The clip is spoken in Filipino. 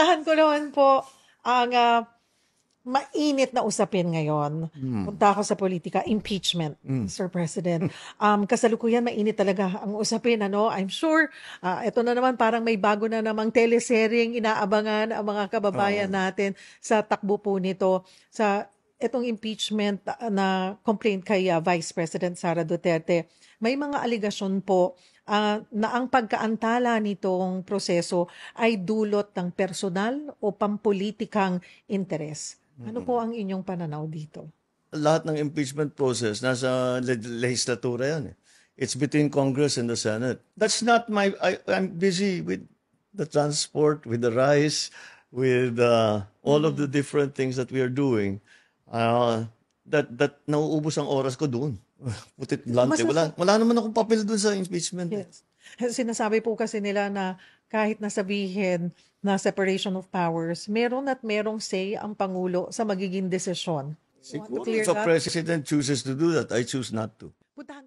Puntahan ko naman po ang mainit na usapin ngayon. Punta ako sa politika, impeachment, Mr. President. Kasalukuyan mainit talaga ang usapin, ano? I'm sure, ito na naman parang may bago na namang teleseryeng inaabangan ang mga kababayan natin sa takbo po nito sa itong impeachment na complaint kay Vice President Sara Duterte. May mga aligasyon po na ang pagkaantala nitong proseso ay dulot ng personal o pampolitikang interes. Ano po ang inyong pananaw dito? Lahat ng impeachment process nasa legislatura yan. It's between Congress and the Senate. That's not I'm busy with the transport, with the rice, with all of the different things that we are doing. That nauubos ang oras ko doon. Put it bluntly. Wala naman akong papel doon sa impeachment. Yes. Sinasabi po kasi nila na kahit nasabihin na separation of powers, meron at merong say ang Pangulo sa magiging desisyon. Siguro if a president chooses to do that, I choose not to. Puntahan